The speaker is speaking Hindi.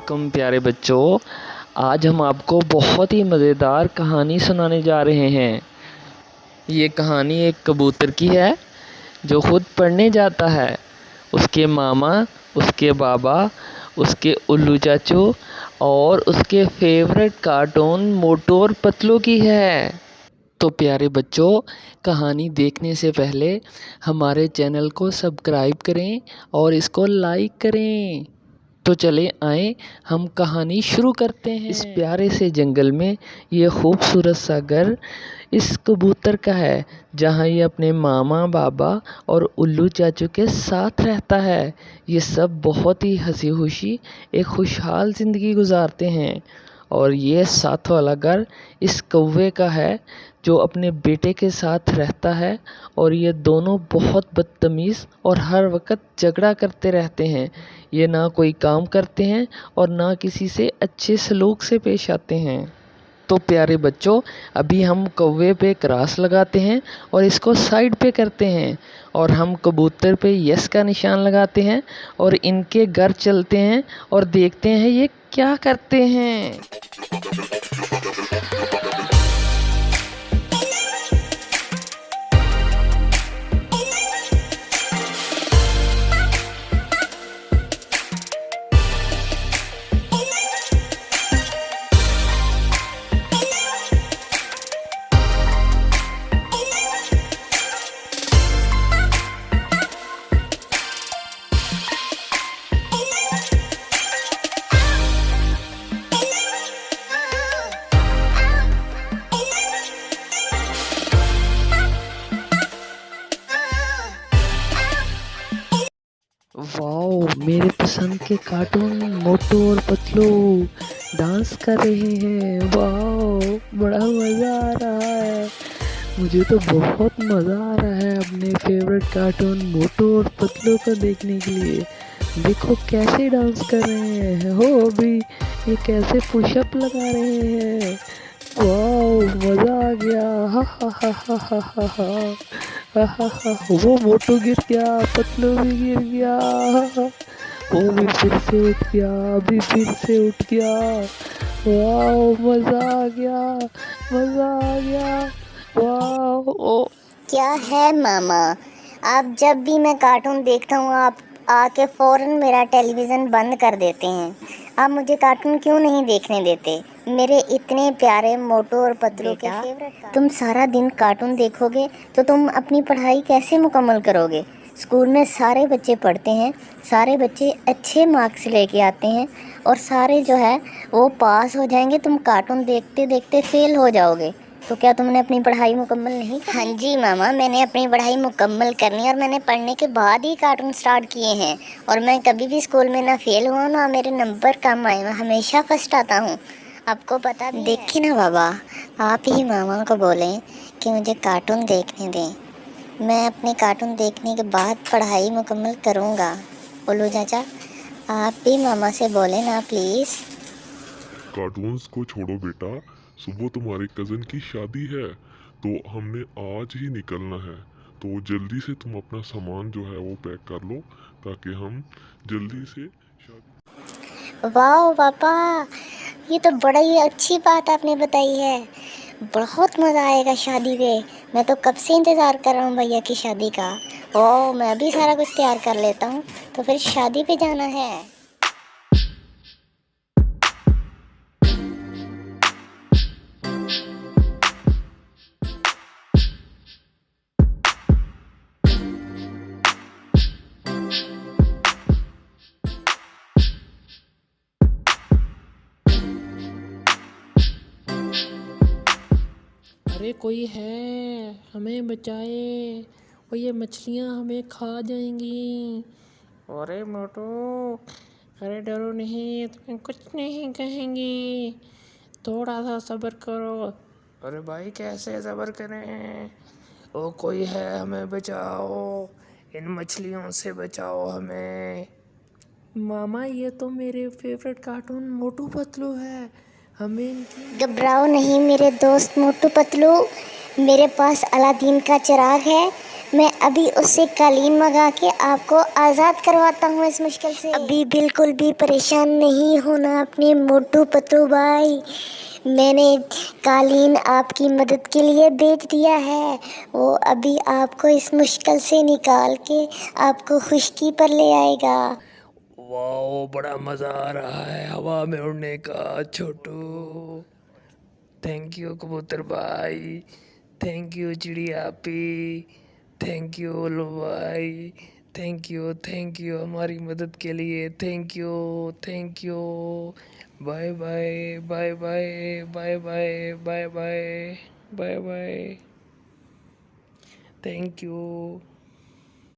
वालेकुम प्यारे बच्चों। आज हम आपको बहुत ही मज़ेदार कहानी सुनाने जा रहे हैं। ये कहानी एक कबूतर की है जो खुद पढ़ने जाता है। उसके मामा, उसके बाबा, उसके उल्लू चाचू और उसके फेवरेट कार्टून मोटू और पतलू की है। तो प्यारे बच्चों, कहानी देखने से पहले हमारे चैनल को सब्सक्राइब करें और इसको लाइक करें। तो चले आए हम कहानी शुरू करते हैं। इस प्यारे से जंगल में ये खूबसूरत सा घर इस कबूतर का है, जहाँ ये अपने मामा, बाबा और उल्लू चाचू के साथ रहता है। ये सब बहुत ही हंसी खुशी एक खुशहाल ज़िंदगी गुजारते हैं। और ये साथ वाला घर इस कौवे का है जो अपने बेटे के साथ रहता है। और ये दोनों बहुत बदतमीज़ और हर वक्त झगड़ा करते रहते हैं। ये ना कोई काम करते हैं और ना किसी से अच्छे सलूक से पेश आते हैं। तो प्यारे बच्चों, अभी हम कौवे पे क्रॉस लगाते हैं और इसको साइड पे करते हैं, और हम कबूतर पे यस का निशान लगाते हैं और इनके घर चलते हैं और देखते हैं ये क्या करते हैं। वाओ, मेरे पसंद के कार्टून मोटू और पतलू डांस कर रहे हैं। वाओ, बड़ा मज़ा आ रहा है। मुझे तो बहुत मज़ा आ रहा है अपने फेवरेट कार्टून मोटू और पतलू को देखने के लिए। देखो कैसे डांस कर रहे हैं हो, अभी ये कैसे पुशअप लगा रहे हैं। वाओ, मज़ा आ गया। हा हा हा हा हा हा हा हा हा। वो मोटू गिर गया, पतलू भी गिर गया, वो भी फिर से उठ गया, अभी फिर से उठ गया। वाओ, मज़ा आ गया, मज़ा आ गया। वाओ ओ क्या है मामा, आप जब भी मैं कार्टून देखता हूँ आप आके फ़ौरन मेरा टेलीविज़न बंद कर देते हैं। आप मुझे कार्टून क्यों नहीं देखने देते? मेरे इतने प्यारे मोटू और पतलू के फेवरेट। तुम सारा दिन कार्टून देखोगे तो तुम अपनी पढ़ाई कैसे मुकम्मल करोगे? स्कूल में सारे बच्चे पढ़ते हैं, सारे बच्चे अच्छे मार्क्स लेके आते हैं और सारे जो है वो पास हो जाएंगे। तुम कार्टून देखते देखते फेल हो जाओगे। तो क्या तुमने अपनी पढ़ाई मुकम्मल नहीं की? हाँ जी मामा, मैंने अपनी पढ़ाई मुकम्मल करनी और मैंने पढ़ने के बाद ही कार्टून स्टार्ट किए हैं। और मैं कभी भी स्कूल में ना फेल हुआ ना मेरे नंबर कम आए, मैं हमेशा फर्स्ट आता हूँ। आपको पता भी देखिए ना बाबा, आप ही मामा को बोलें कि मुझे कार्टून देखने दें। मैं अपने कार्टून देखने के बाद पढ़ाई मुकम्मल करूँगा। उल्लू चाचा, आप भी मामा से बोलें ना प्लीज़। कार्टून्स को छोड़ो बेटा, सुबह तुम्हारे कज़न की शादी है तो हमने आज ही निकलना है। तो जल्दी से तुम अपना सामान जो है वो पैक कर लो ताकि हम जल्दी से शादी। वाह पापा, ये तो बड़ा ही अच्छी बात आपने बताई है। बहुत मज़ा आएगा शादी पे। मैं तो कब से इंतज़ार कर रहा हूँ भैया की शादी का। ओह, मैं भी सारा कुछ तैयार कर लेता हूँ, तो फिर शादी पे जाना है। अरे कोई है, हमें बचाए, और ये मछलियाँ हमें खा जाएंगी। अरे मोटू, अरे डरो नहीं, तुम्हें कुछ नहीं कहेंगी, थोड़ा सा सब्र करो। अरे भाई कैसे सब्र करें? ओ कोई है, हमें बचाओ, इन मछलियों से बचाओ हमें। मामा, ये तो मेरे फेवरेट कार्टून मोटू पतलू है, हमें इनकी घबराओ नहीं मेरे दोस्त मोटू पतलू, मेरे पास अलादीन का चिराग है। मैं अभी उससे कालीन मंगा के आपको आज़ाद करवाता हूँ इस मुश्किल से। अभी बिल्कुल भी परेशान नहीं होना अपने मोटू पतलू भाई। मैंने कालीन आपकी मदद के लिए बेच दिया है। वो अभी आपको इस मुश्किल से निकाल के आपको खुशकी पर ले आएगा। वाओ, बड़ा मज़ा आ रहा है हवा में उड़ने का छोटू। थैंक यू कबूतर भाई, थैंक यू चिड़िया आपी, थैंक यू ओलू भाई, थैंक यू हमारी मदद के लिए, thank you. Bye bye bye bye bye bye bye bye bye bye, thank you.